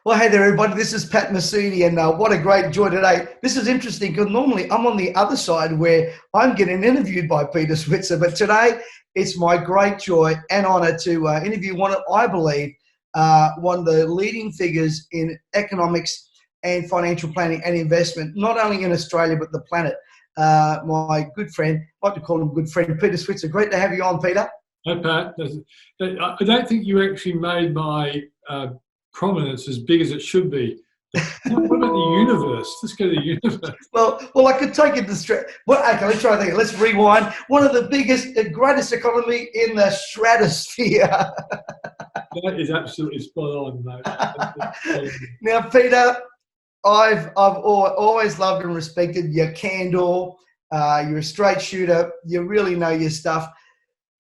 Well, hey there, everybody. This is Pat Mesiti, and what a great joy today. This is interesting because normally I'm on the other side where I'm getting interviewed by Peter Switzer, but today it's my great joy and honour to interview one of, I believe, one of the leading figures in economics and financial planning and investment, not only in Australia but the planet. My good friend, I like to call him good friend, Peter Switzer. Great to have you on, Peter. Hi, Pat. I don't think you actually made my prominence as big as it should be. What about the universe? Let's go to the universe. Well, I could take it to straight. Well, okay, let's try that. Let's rewind. One of the biggest, greatest economy in the stratosphere. That is absolutely spot on, mate. Now, Peter, I've always loved and respected your candor. You're a straight shooter. You really know your stuff.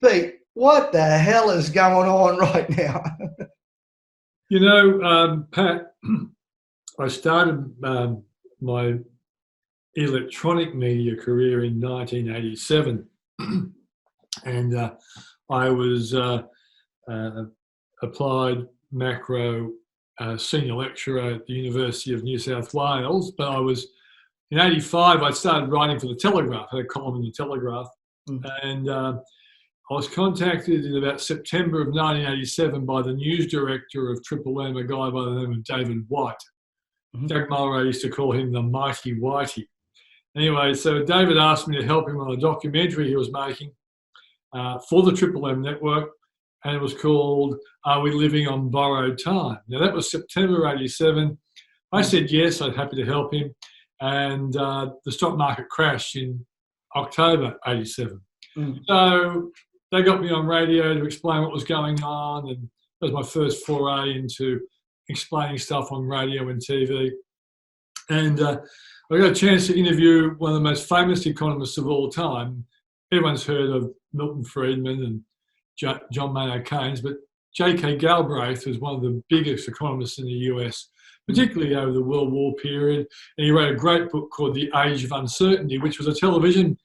Pete, what the hell is going on right now? You know, Pat, I started my electronic media career in 1987, and I was applied macro senior lecturer at the University of New South Wales. But I was in '85. I started writing for the Telegraph. I had a column in the Telegraph, and I was contacted in about September of 1987 by the news director of Triple M, a guy by the name of David White. Doug Mulray used to call him the Mighty Whitey. Anyway, so David asked me to help him on a documentary he was making for the Triple M network, and it was called Are We Living on Borrowed Time? Now, that was September '87. I said yes, I'd happy to help him, and the stock market crashed in October '87. So they got me on radio to explain what was going on, and that was my first foray into explaining stuff on radio and TV. And I got a chance to interview one of the most famous economists of all time. Everyone's heard of Milton Friedman and John Maynard Keynes, but J.K. Galbraith was one of the biggest economists in the US, particularly over the World War period. And he wrote a great book called The Age of Uncertainty, which was a television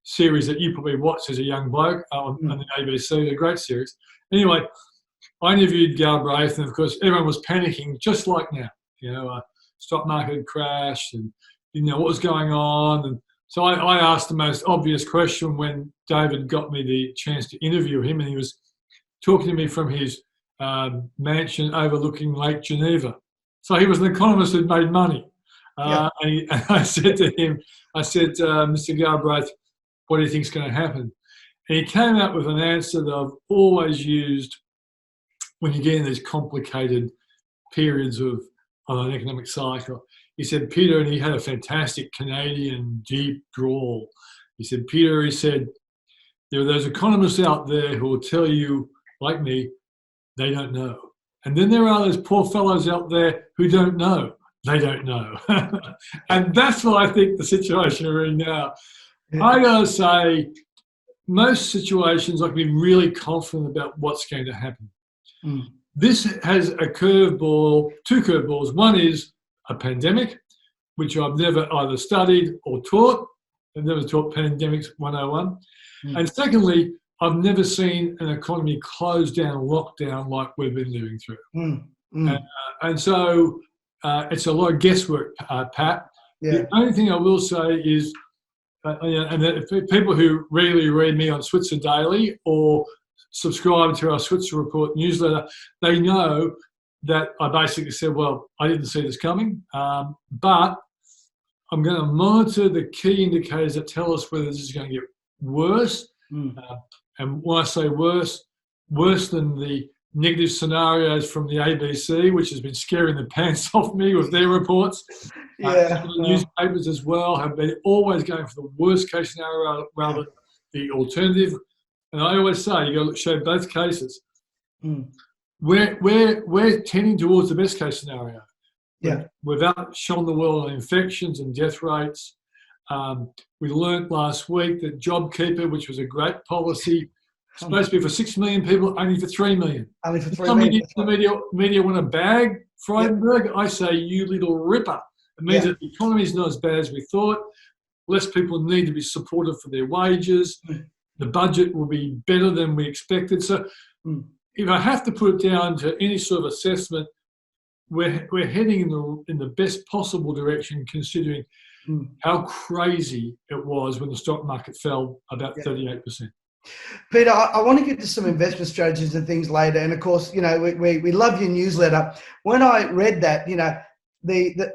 series that you probably watched as a young bloke on the ABC, a great series. Anyway, I interviewed Galbraith, and of course everyone was panicking, just like now. You know, stock market had crashed, and you know what was going on. And so I asked the most obvious question when David got me the chance to interview him, and he was talking to me from his mansion overlooking Lake Geneva. So he was an economist who'd made money. And I said to him, Mr. Galbraith, what do you think is going to happen? And he came out with an answer that I've always used when you get in these complicated periods of an economic cycle. He said, Peter, and he had a fantastic Canadian deep drawl. He said, Peter, he said, there are those economists out there who will tell you, like me, they don't know. And then there are those poor fellows out there who don't know. They don't know. And that's what I think the situation we're in now. I gotta say, most situations I can be really confident about what's going to happen. This has a curveball, two curveballs. One is a pandemic, which I've never either studied or taught. I've never taught Pandemics 101. And secondly, I've never seen an economy close down, lockdown like we've been living through. And so it's a lot of guesswork, Pat. The only thing I will say is, and people who regularly read me on Switzer Daily or subscribe to our Switzer Report newsletter, they know that I basically said, well, I didn't see this coming, but I'm going to monitor the key indicators that tell us whether this is going to get worse. And when I say worse than the negative scenarios from the ABC, which has been scaring the pants off me with their reports. Some of the newspapers as well have been always going for the worst case scenario rather than the alternative. And I always say, you got to show both cases. We're tending towards the best case scenario. We've outshone the world on infections and death rates. We learnt last week that JobKeeper, which was a great policy, supposed to be for 6 million people, only for 3 million. Only for 3 million. The media want to bag Frydenberg. I say, you little ripper. It means that the economy is not as bad as we thought. Less people need to be supported for their wages. The budget will be better than we expected. So if I have to put it down to any sort of assessment, we're heading in the best possible direction, considering how crazy it was when the stock market fell about 38%. Peter, I want to get to some investment strategies and things later. And of course, you know, we love your newsletter. When I read that, you know, the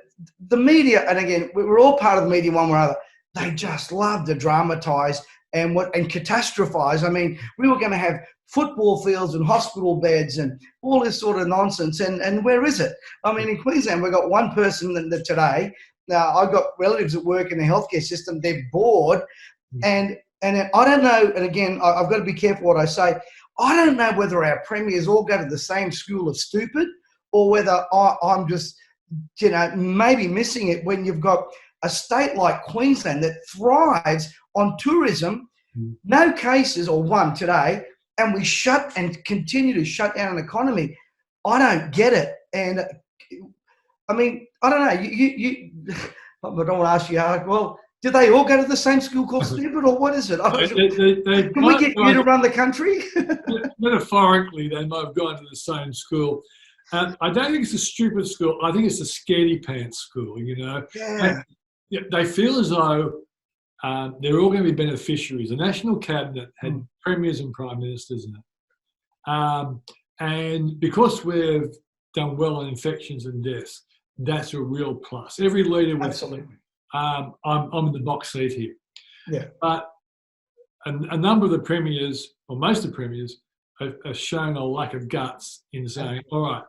media, and again, we're all part of the media one way or other, they just love to dramatize and catastrophize. I mean, we were going to have football fields and hospital beds and all this sort of nonsense. And where is it? I mean, in Queensland, we've got one person that today. Now, I've got relatives that work in the healthcare system. They're bored. And I don't know, and again, I've got to be careful what I say. I don't know whether our premiers all go to the same school of stupid, or whether I'm just, you know, maybe missing it when you've got a state like Queensland that thrives on tourism, no cases or one today, and we shut and continue to shut down an economy. I don't get it. And I mean, I don't know. I don't want to ask you, well, do they all go to the same school called stupid, or what is it? Can we get you to run the country? Metaphorically, they might have gone to the same school. I don't think it's a stupid school. I think it's a scaredy pants school, you know. Yeah. They feel as though they're all going to be beneficiaries. The National Cabinet had premiers and prime ministers in it. And because we've done well on infections and deaths, that's a real plus. Every leader would say, I'm in the box seat here. Yeah. But a number of the premiers, or most of the premiers, have shown a lack of guts in saying, all right,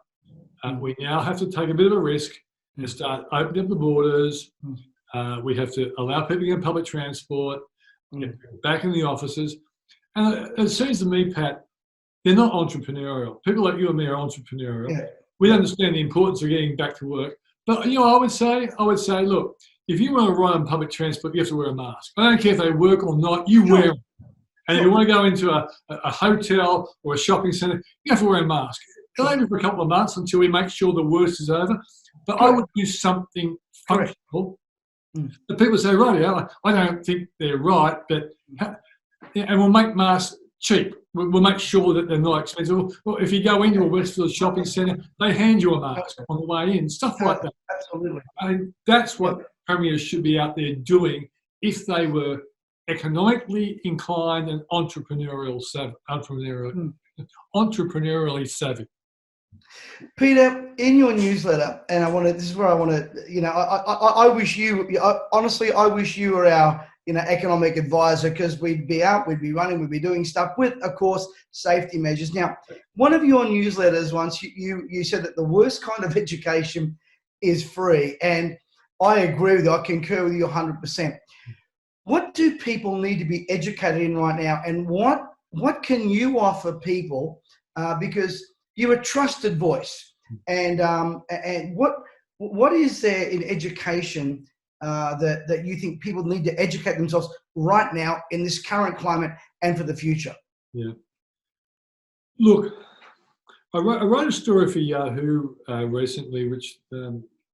we now have to take a bit of a risk and start opening up the borders. We have to allow people to get public transport, get back in the offices. And it seems to me, Pat, they're not entrepreneurial. People like you and me are entrepreneurial. Yeah. We understand the importance of getting back to work. But, you know, I would say, look, if you want to ride on public transport, you have to wear a mask. I don't care if they work or not, you wear them. And if you want to go into a hotel or a shopping centre, you have to wear a mask. It'll only be for a couple of months until we make sure the worst is over. But I would do something functional. But people say, right, yeah, I don't think they're right, but and we'll make masks cheap. We'll make sure that they're not expensive. Well, if you go into a Westfield shopping centre, they hand you a mask on the way in, stuff like that. Absolutely. I mean, that's what premiers should be out there doing if they were economically inclined and entrepreneurially savvy. Peter, in your newsletter, and this is where I want to, you know, I wish you, honestly, I wish you were our, you know, economic advisor, because we'd be out, we'd be running, we'd be doing stuff with, of course, safety measures. Now, one of your newsletters once, you said that the worst kind of education is free. And I agree with you. I concur with you 100%. What do people need to be educated in right now? And what can you offer people? Because you're a trusted voice. And what is there in education that you think people need to educate themselves right now in this current climate and for the future? Yeah. Look, I wrote a story for Yahoo recently, which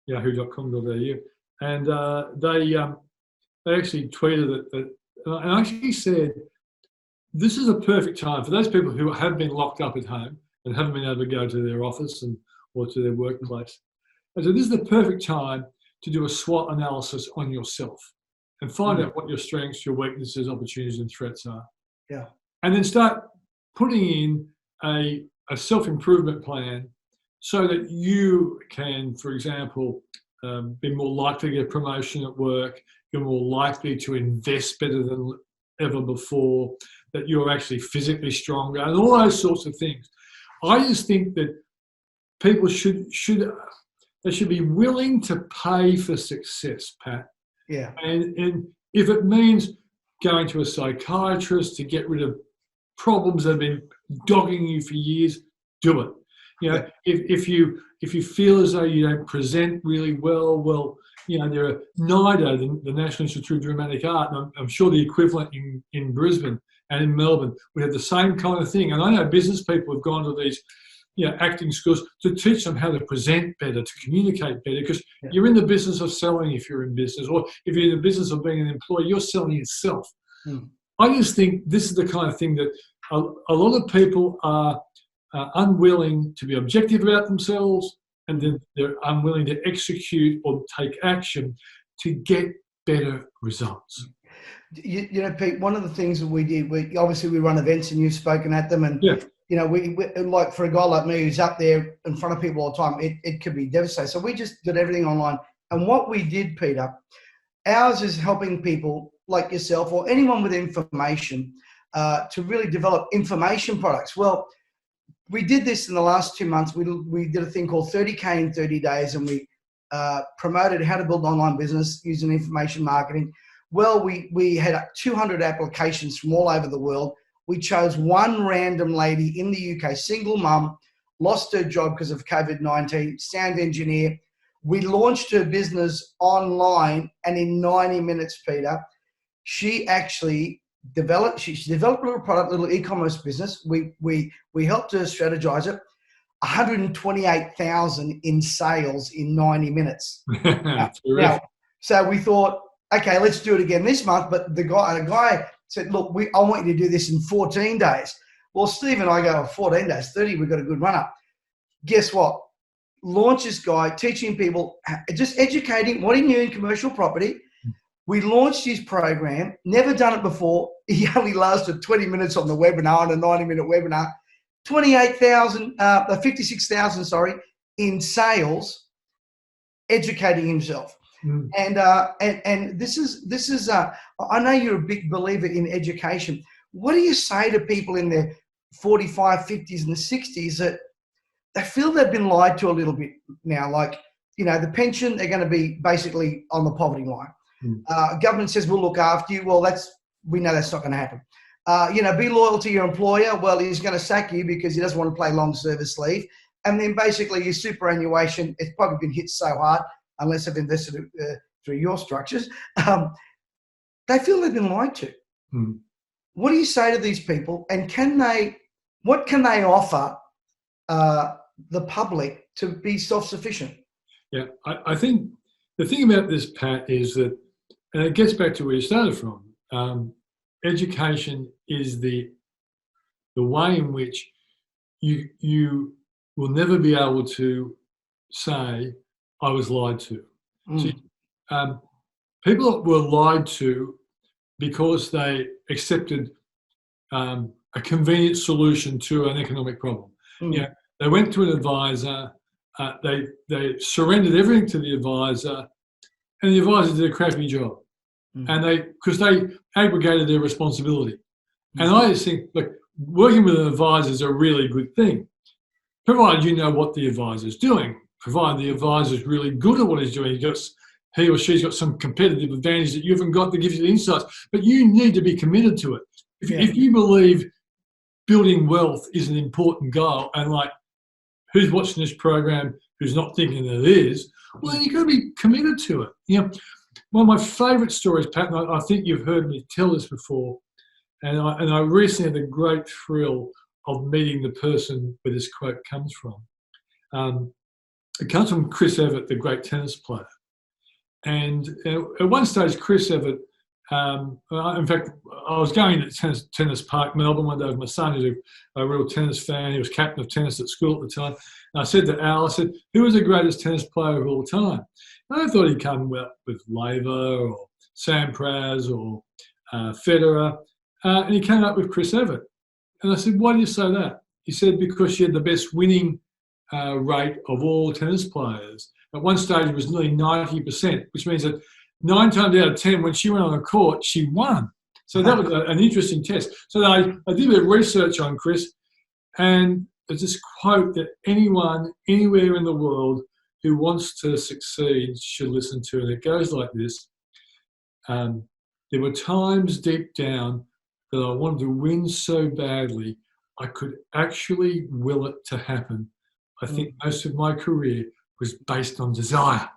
yahoo.com.au, and they actually tweeted it, and I actually said, this is a perfect time for those people who have been locked up at home and haven't been able to go to their office or to their workplace. I said, this is the perfect time to do a SWOT analysis on yourself and find out what your strengths, your weaknesses, opportunities, and threats are. Yeah. And then start putting in a self-improvement plan so that you can, for example, be more likely to get a promotion at work, you're more likely to invest better than ever before, that you're actually physically stronger, and all those sorts of things. I just think that people should be willing to pay for success, Pat. Yeah. And if it means going to a psychiatrist to get rid of problems that have been dogging you for years, do it. You know, if you feel as though you don't present really well, you know, there are NIDA, the National Institute of Dramatic Art, and I'm sure the equivalent in Brisbane and in Melbourne, we have the same kind of thing. And I know business people have gone to these, you know, acting schools to teach them how to present better, to communicate better, because you're in the business of selling if you're in business, or if you're in the business of being an employee, you're selling yourself. I just think this is the kind of thing that a lot of people are unwilling to be objective about themselves, and then they're unwilling to execute or take action to get better results. You know, Pete, one of the things that we did, we run events and you've spoken at them, and Yeah. you know, we like, for a guy like me who's up there in front of people all the time, it could be devastating. So we just did everything online. And what we did, Peter, ours is helping people like yourself or anyone with information to really develop information products. Well, we did this in the last 2 months. We did a thing called 30K in 30 days, and we promoted how to build an online business using information marketing. Well, we had 200 applications from all over the world. We chose one random lady in the UK, single mum, lost her job because of COVID-19, sound engineer. We launched her business online, and in 90 minutes, Peter, she actually developed a little product, little e-commerce business. We helped her strategize it. 128,000 in sales in 90 minutes. Now, so we thought, okay, let's do it again this month. But a guy said, look, I want you to do this in 14 days. Well, Steve and I go, 14 days, 30, we've got a good run up. Guess what? Launch this guy, teaching people, just educating what he knew in commercial property. We launched his program, never done it before. He only lasted 20 minutes on the webinar, on a 90-minute webinar. 56,000, in sales, educating himself. And this is I know you're a big believer in education. What do you say to people in their 45, 50s and the 60s that they feel they've been lied to a little bit now? Like, you know, the pension, they're going to be basically on the poverty line. Government says we'll look after you. Well, we know that's not going to happen. You know, be loyal to your employer. Well, he's going to sack you because he doesn't want to play long service leave. And then basically your superannuation, it's probably been hit so hard, unless they've invested through your structures. They feel they've been lied to. What do you say to these people? And what can they offer the public to be self-sufficient? Yeah, I think the thing about this, Pat, is that, and it gets back to where you started from, education is the way in which you will never be able to say, I was lied to. See, people were lied to because they accepted a convenient solution to an economic problem. Yeah, they went to an advisor, they surrendered everything to the advisor, and the advisor did a crappy job. And because they aggregated their responsibility. And I just think, look, working with an advisor is a really good thing, provided you know what the advisor is doing, provided the advisor is really good at what he's doing. He or she's got some competitive advantage that you haven't got that gives you the insights, but you need to be committed to it. If you believe building wealth is an important goal, and like, who's watching this program who's not thinking that it is, well, then you've got to be committed to it. You know, one of my favourite stories, Pat, and I think you've heard me tell this before, and I recently had the great thrill of meeting the person where this quote comes from. It comes from Chris Evert, the great tennis player. And at one stage, Chris Evert, in fact, I was going to Tennis Park, Melbourne, one day with my son, who's a real tennis fan. He was captain of tennis at school at the time. And I said to Al, who was the greatest tennis player of all time? And I thought he'd come with Laver or Sampras or Federer. And he came up with Chris Evert. And I said, why do you say that? He said, because she had the best winning rate of all tennis players. At one stage, it was nearly 90%, which means that 9 times out of 10, when she went on the court, she won. So that was an interesting test. So I did a bit of research on Chris, and there's this quote that anyone, anywhere in the world who wants to succeed should listen to, and it goes like this. There were times deep down that I wanted to win so badly, I could actually will it to happen. I think most of my career was based on desire.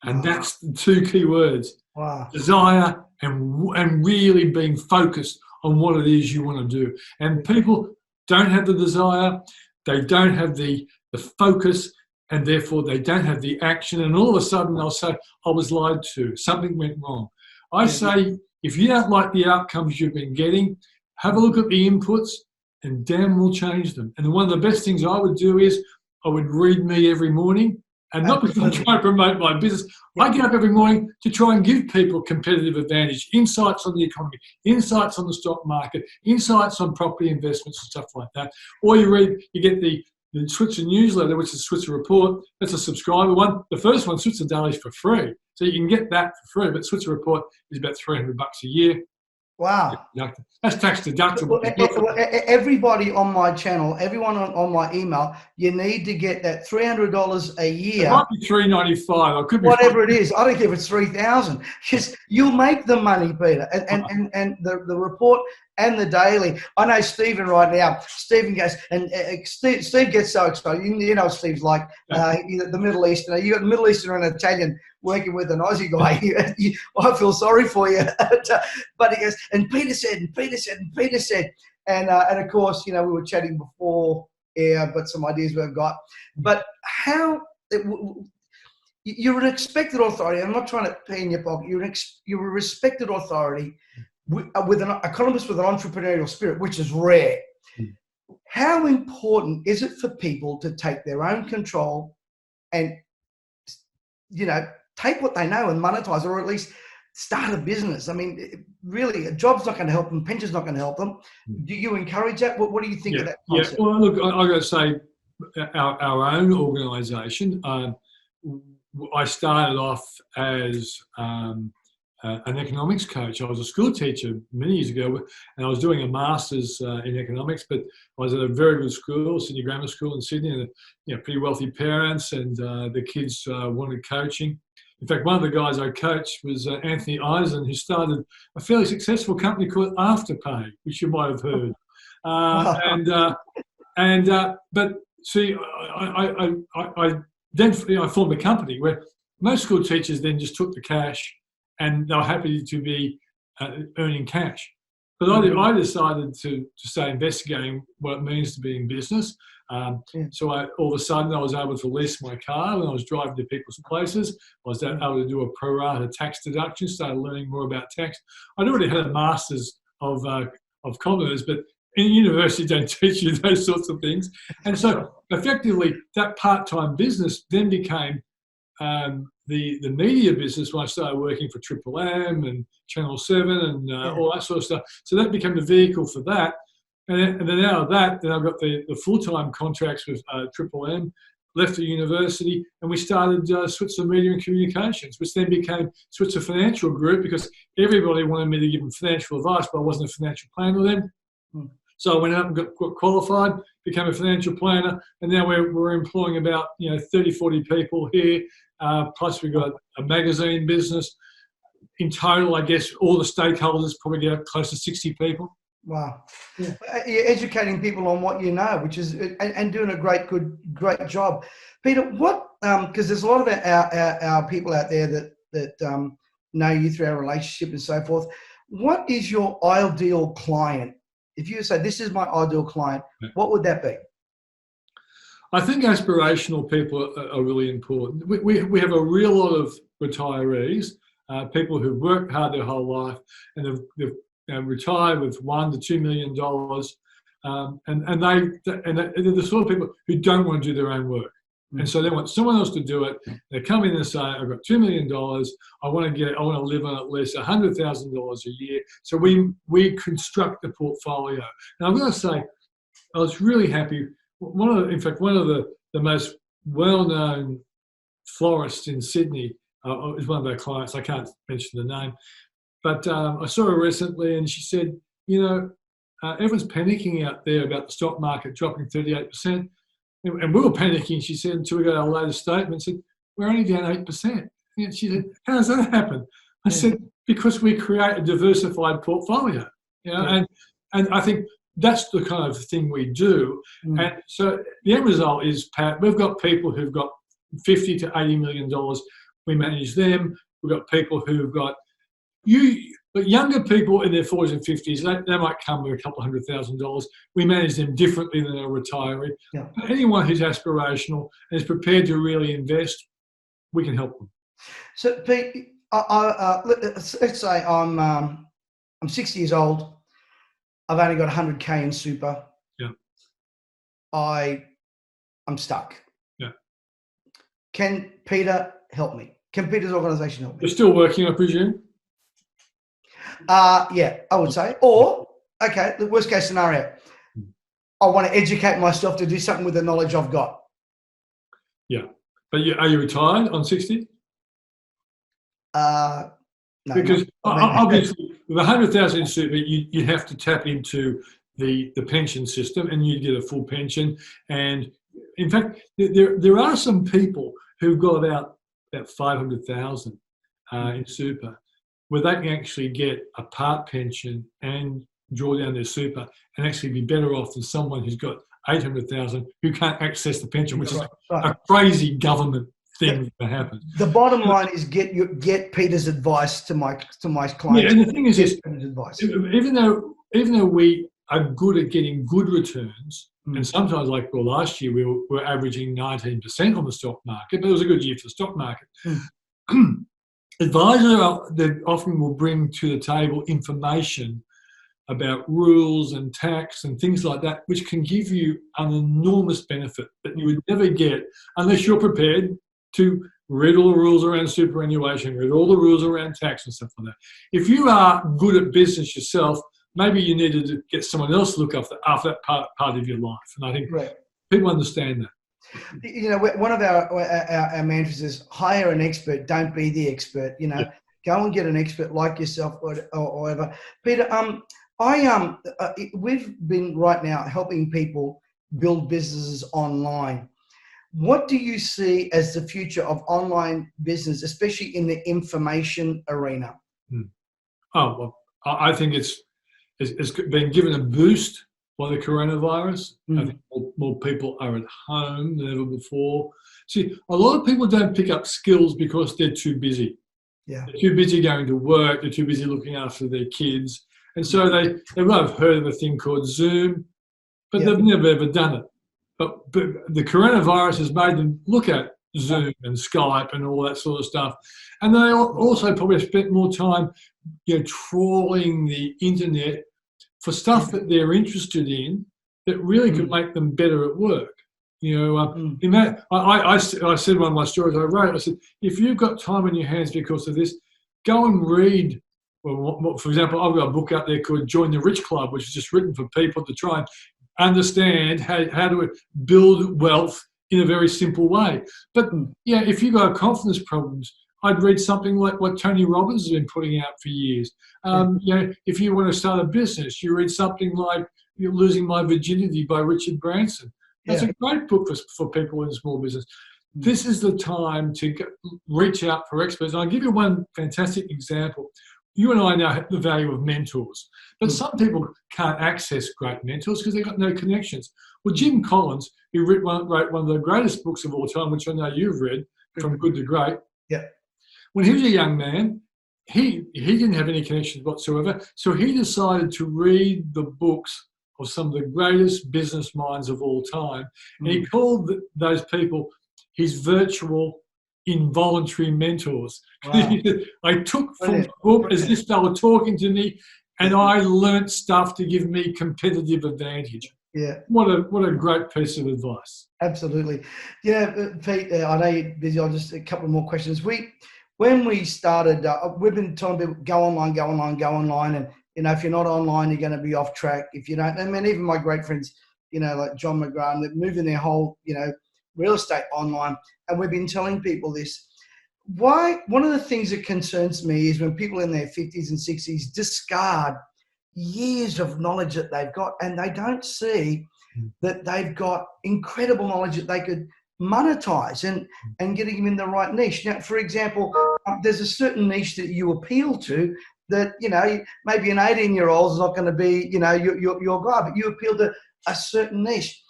And that's the 2 key words. Wow. Desire and really being focused on what it is you want to do. And people don't have the desire, they don't have the focus, and therefore they don't have the action. And all of a sudden they'll say, I was lied to, something went wrong. I say, if you don't like the outcomes you've been getting, have a look at the inputs and damn we'll change them. And one of the best things I would do is I would read me every morning, and not because I'm trying to promote my business. I get up every morning to try and give people competitive advantage, insights on the economy, insights on the stock market, insights on property investments and stuff like that. Or you get the Switzer newsletter, which is Switzer Report. That's a subscriber one. The first one, Switzer Daily, is for free. So you can get that for free, but Switzer Report is about $300 a year. Wow. That's tax deductible. Everybody on my channel, everyone on my email, you need to get that $300 a year. It might be $395. I could be whatever it is. I don't care if it's 3,000. Just you'll make the money, Peter. And the report and the daily. I know Stephen right now. Stephen goes, and Steve gets so excited. You know what Steve's like, the Middle Easterner. You got the Middle Easterner and Italian working with an Aussie guy. I feel sorry for you. But he goes, and Peter said, and Peter said, and Peter said. And of course, we were chatting before air, but some ideas we've got. But how... You're an expected authority. I'm not trying to pay in your pocket. You're a respected authority with an economist with an entrepreneurial spirit, which is rare. How important is it for people to take their own control and, take what they know and monetize, or at least start a business? I mean, really, a job's not going to help them. Pension's not going to help them. Do you encourage that? What do you think of that concept? Yeah. Well, look, I've got to say, our own organisation. I started off as an economics coach. I was a school teacher many years ago, and I was doing a master's in economics, but I was at a very good school, Sydney Grammar School in Sydney, and pretty wealthy parents, and the kids wanted coaching. In fact, one of the guys I coached was Anthony Eisen, who started a fairly successful company called Afterpay, which you might have heard. But see, Then I formed a company where most school teachers then just took the cash and they were happy to be earning cash. But I decided to start investigating what it means to be in business. So all of a sudden I was able to lease my car when I was driving to people's places. I was able to do a pro rata tax deduction, started learning more about tax. I'd already had a master's of commerce, but in university don't teach you those sorts of things. And so effectively that part-time business then became the media business when I started working for Triple M and Channel 7 and all that sort of stuff. So that became the vehicle for that. And then out of that, then I got the full-time contracts with Triple M, left the university, and we started Switzer Media and Communications, which then became Switzer Financial Group, because everybody wanted me to give them financial advice, but I wasn't a financial planner then. So I went out and got qualified, became a financial planner, and now we're employing about 30, 40 people here. Plus we've got a magazine business. In total, I guess all the stakeholders probably get close to 60 people. Wow. Yeah. You're educating people on what you know, which is and doing a great job. Peter, what because there's a lot of our people out there that know you through our relationship and so forth. What is your ideal client? If you say this is my ideal client, what would that be? I think aspirational people are really important. We have a real lot of retirees, people who've worked hard their whole life and they've retired with $1 to $2 million, and they're the sort of people who don't want to do their own work. And so they want someone else to do it. They come in and say, I've got $2 million. I want to live on at least $100,000 a year. So we construct a portfolio. And I'm going to say, I was really happy. One of the most well-known florists in Sydney is one of our clients. I can't mention the name. But I saw her recently and she said, everyone's panicking out there about the stock market dropping 38%. And we were panicking, she said, until we got our latest statement and said, we're only down 8%. And she said, how does that happen? I said, because we create a diversified portfolio. And I think that's the kind of thing we do. And so the end result is, Pat, we've got people who've got $50 to $80 million. We manage them. We've got people who've got but younger people in their 40s and 50s, they might come with a couple $100,000. We manage them differently than a retiree. Yeah. But anyone who's aspirational and is prepared to really invest, we can help them. So, Pete, let's say I'm 60 years old. I've only got 100K in super. Yeah. I'm stuck. Can Peter help me? Can Peter's organisation help me? You're still working, I presume? Yeah, I would say. Or, okay, the worst case scenario, I want to educate myself to do something with the knowledge I've got. Yeah. But are you retired on 60? No. Because obviously, with 100,000 in super, you have to tap into the pension system, and you get a full pension. And in fact, there are some people who've got about 500,000 in super, where they can actually get a part pension and draw down their super, and actually be better off than someone who's got 800,000 who can't access the pension, which is a crazy government thing that happens. The bottom line is get Peter's advice to my clients. Yeah, and the thing is, Peter's advice. Even though we are good at getting good returns, and sometimes, like last year, we were averaging 19% on the stock market, but it was a good year for the stock market. Advisors that often will bring to the table information about rules and tax and things like that, which can give you an enormous benefit that you would never get unless you're prepared to read all the rules around superannuation, read all the rules around tax and stuff like that. If you are good at business yourself, maybe you need to get someone else to look after that part of your life. And I think people understand that. You know, one of our mantras is hire an expert, don't be the expert. You know, go and get an expert like yourself or whatever. Peter, we've been right now helping people build businesses online. What do you see as the future of online business, especially in the information arena? Oh, well, I think it's been given a boost by the coronavirus. I think more people are at home than ever before. See, a lot of people don't pick up skills because they're too busy. Yeah. They're too busy going to work. They're too busy looking after their kids. And so they might have heard of a thing called Zoom, but they've never ever done it. But the coronavirus has made them look at Zoom and Skype and all that sort of stuff. And they also probably have spent more time, trawling the internet for stuff that they're interested in that really could make them better at work. I said one of my stories I wrote, I said, if you've got time on your hands because of this, go and read. Well, for example, I've got a book out there called Join the Rich Club, which is just written for people to try and understand how to build wealth in a very simple way. But if you've got confidence problems, I'd read something like what Tony Robbins has been putting out for years. If you want to start a business, you read something like Losing My Virginity by Richard Branson. That's a great book for people in small business. This is the time to reach out for experts. And I'll give you one fantastic example. You and I know the value of mentors, but some people can't access great mentors because they've got no connections. Well, Jim Collins, who wrote one of the greatest books of all time, which I know you've read, From Good to Great. Yeah. When he was a young man, he didn't have any connections whatsoever, so he decided to read the books of some of the greatest business minds of all time, and he called those people his virtual involuntary mentors. Wow. I took from the book as if they were talking to me, and I learnt stuff to give me competitive advantage. Yeah. What a great piece of advice. Absolutely. Pete, I know you're busy. I'll just a couple more questions. When we started, we've been telling people go online, and if you're not online, you're going to be off track. If you don't, I mean, even my great friends, like John McGrath, they're moving their whole, real estate online, and we've been telling people this. One of the things that concerns me is when people in their 50s and 60s discard years of knowledge that they've got, and they don't see that they've got incredible knowledge that they could monetize and getting them in the right niche. Now, for example, there's a certain niche that you appeal to that, maybe an 18-year-old is not going to be, your guy, but you appeal to a certain niche.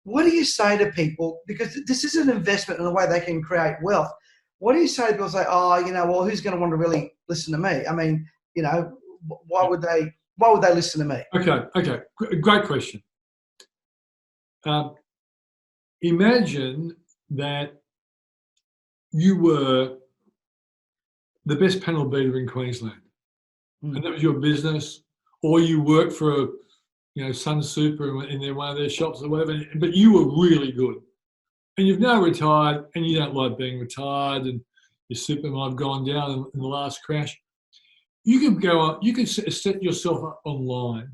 What do you say to people? Because this is an investment in the way they can create wealth. What do you say to people say, well, who's going to want to really listen to me? I mean, why would they listen to me? Okay. Great question. Imagine that you were the best panel beater in Queensland, and that was your business, or you worked for Sun Super in one of their shops or whatever, but you were really good. and you've now retired and you don't like being retired and your super might have gone down in the last crash, you can go on, you can set yourself up online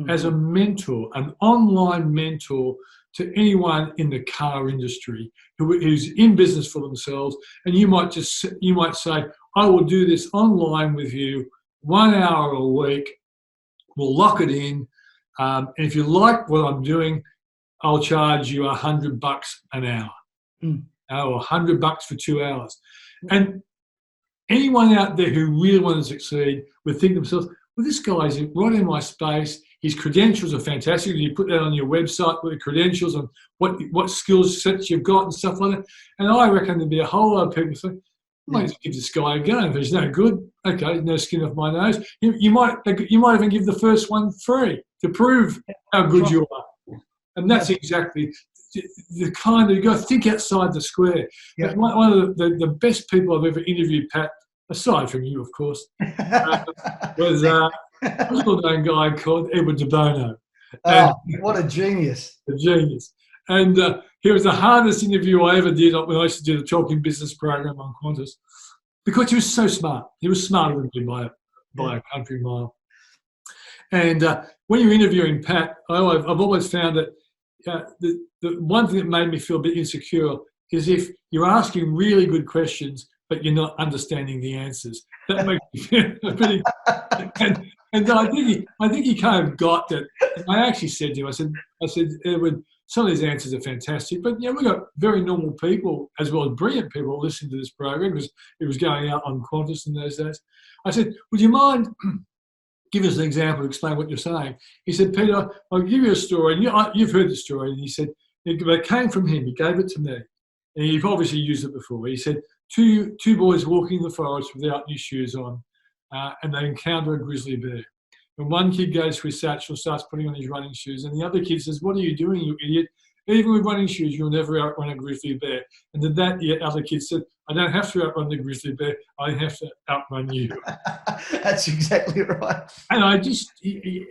as a mentor, an online mentor to anyone in the car industry who's in business for themselves. And you might say, I will do this online with you 1 hour a week. We'll lock it in. And if you like what I'm doing, I'll charge you $100 an hour, or $100 for 2 hours. And anyone out there who really wants to succeed would think to themselves, well, this guy's right in my space. His credentials are fantastic. You put that on your website with the credentials and what skills sets you've got and stuff like that. And I reckon there'd be a whole lot of people think, I might just give this guy a go. If he's no good, okay, no skin off my nose. You might even give the first one free to prove how good you are. And that's exactly the kind of, you got to think outside the square. Yeah. One of the best people I've ever interviewed, Pat, aside from you, of course, was a well-known guy called Edward De Bono. What a genius. A genius. And he was the hardest interview I ever did when I used to do the Talking Business program on Qantas, because he was so smart. He was smarter than me by a country mile. And when you're interviewing Pat, I've always found that the one thing that made me feel a bit insecure is if you're asking really good questions, but you're not understanding the answers. That makes me feel pretty. And I think he kind of got that. And I actually said to him, I said, Edward, some of these answers are fantastic, but we've got very normal people as well as brilliant people listening to this program because it was going out on Qantas in those days. I said, would you mind give us an example to explain what you're saying? He said, Peter, I'll give you a story. And you've heard the story. And he said, it came from him. He gave it to me. And you've obviously used it before. He said, two boys walking in the forest without any shoes on, and they encounter a grizzly bear. And one kid goes to his satchel, starts putting on his running shoes, and the other kid says, what are you doing, you idiot? Even with running shoes, you'll never outrun a grizzly bear. And then the other kid said, I don't have to outrun the grizzly bear, I have to outrun you. That's exactly right. And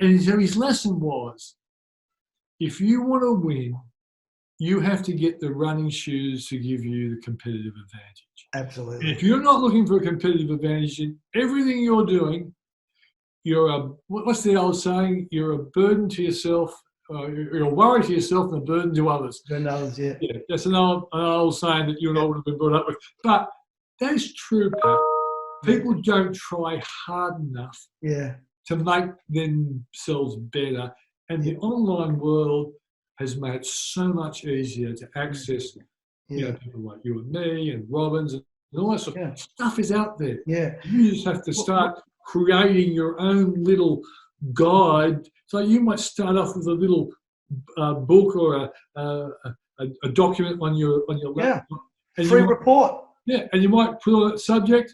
and so his lesson was, if you want to win, you have to get the running shoes to give you the competitive advantage. Absolutely. And if you're not looking for a competitive advantage in everything you're doing, what's the old saying? You're a burden to yourself. You're a worry to yourself and a burden to others. Yeah. Yeah, that's an old saying that you and I would have been brought up with. But that's true, Pat. People don't try hard enough to make themselves better. And the online world has made it so much easier to access people like you and me and Robbins and all that sort of stuff is out there. Yeah. You just have to start creating your own little guide. So you might start off with a little book or a document on your laptop. And free report. Yeah, and you might put on that subject,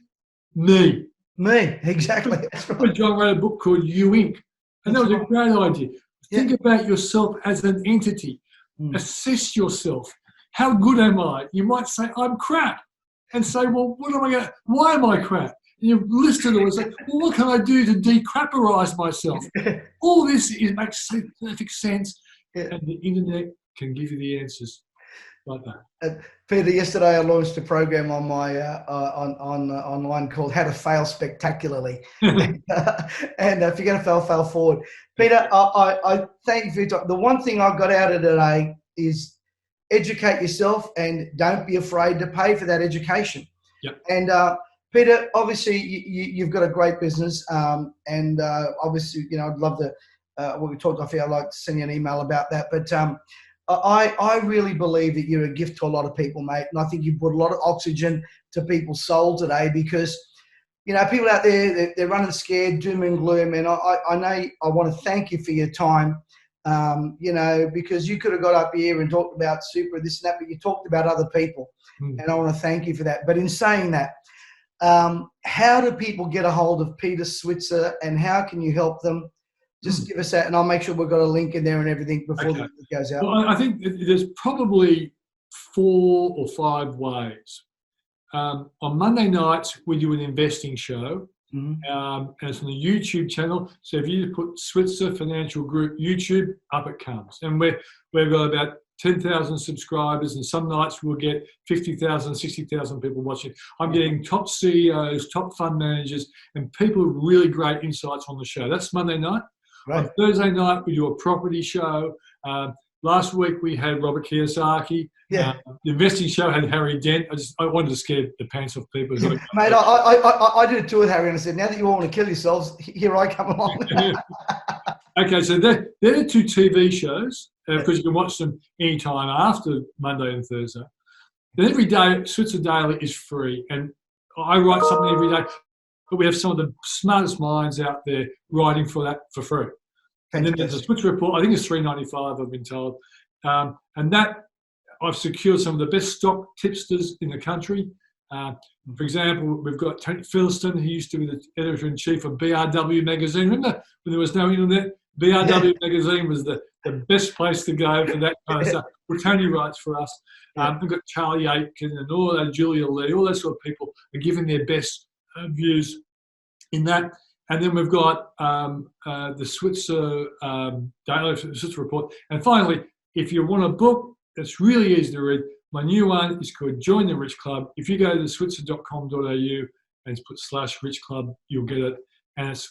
me. Me, exactly. That's right. John wrote a book called You Inc. And that was a great idea. Think about yourself as an entity. Assess yourself. How good am I? You might say, I'm crap. And say, well, why am I crap? And you list it all and say, well, what can I do to decrapperize myself? All this makes perfect sense. And the internet can give you the answers like that. Peter, yesterday I launched a program on my online called How to Fail Spectacularly. And if you're going to fail forward. Peter, I thank you for your time. The one thing I got out of today is educate yourself and don't be afraid to pay for that education. Yep. And Peter, obviously you've got a great business, and obviously, I'd love to, when we talked off here, I'd like to send you an email about that. But I really believe that you're a gift to a lot of people, mate. And I think you put a lot of oxygen to people's soul today because, people out there, they're running scared, doom and gloom. And I know I want to thank you for your time, because you could have got up here and talked about super, this and that, but you talked about other people. And I want to thank you for that. But in saying that, how do people get a hold of Peter Switzer and how can you help them? Just give us that, and I'll make sure we've got a link in there and everything before it goes out. Well, I think there's probably 4 or 5 ways. On Monday nights, we do an investing show, and it's on the YouTube channel. So if you put Switzer Financial Group YouTube, up it comes. And we've got about 10,000 subscribers, and some nights we'll get 50,000, 60,000 people watching. I'm getting top CEOs, top fund managers, and people with really great insights on the show. That's Monday night. Right. On Thursday night, we do a property show. Last week we had Robert Kiyosaki. Yeah. The investing show had Harry Dent. I wanted to scare the pants off people. Mate, I did a tour with Harry and I said, now that you all want to kill yourselves, here I come along. Okay, so they're the two TV shows because you can watch them anytime after Monday and Thursday. Then every day, Switzer Daily is free, and I write something every day. But we have some of the smartest minds out there writing for that for free. And then there's a Switzer Report. I think it's $3.95. I've been told, and that I've secured some of the best stock tipsters in the country. For example, we've got Tony Philston, who used to be the editor-in-chief of BRW magazine. Remember when there was no internet? BRW magazine was the best place to go for that kind of stuff. Well, Tony writes for us. We've got Charlie Aitken and all that, Julia Lee, all those sort of people are giving their best views in that. And then we've got the Switzer Daily, Switzer Report. And finally, if you want a book that's really easy to read, my new one is called Join the Rich Club. If you go to switzer.com.au and put /Rich Club, you'll get it. And it's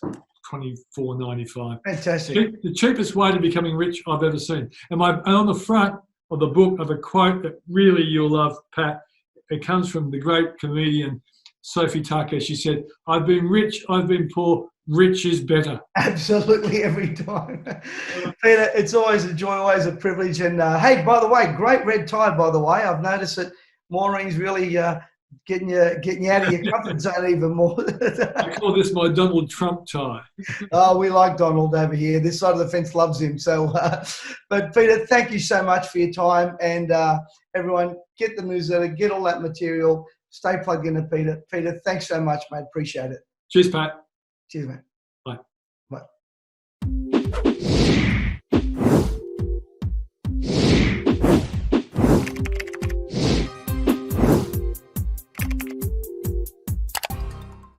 $24.95. Fantastic. The cheapest way to becoming rich I've ever seen. And on the front of the book, I have a quote that really you'll love, Pat. It comes from the great comedian Sophie Tucker. She said, "I've been rich, I've been poor. Rich is better." Absolutely, every time. Peter, it's always a joy, always a privilege. And hey, by the way, great red tie, by the way. I've noticed that Maureen's really getting you out of your comfort zone even more. I call this my Donald Trump tie. Oh, we like Donald over here. This side of the fence loves him. So, but Peter, thank you so much for your time. And everyone, get the newsletter, get all that material. Stay plugged into Peter. Peter, thanks so much, mate. Appreciate it. Cheers, Pat. Cheers, mate. Bye. Bye.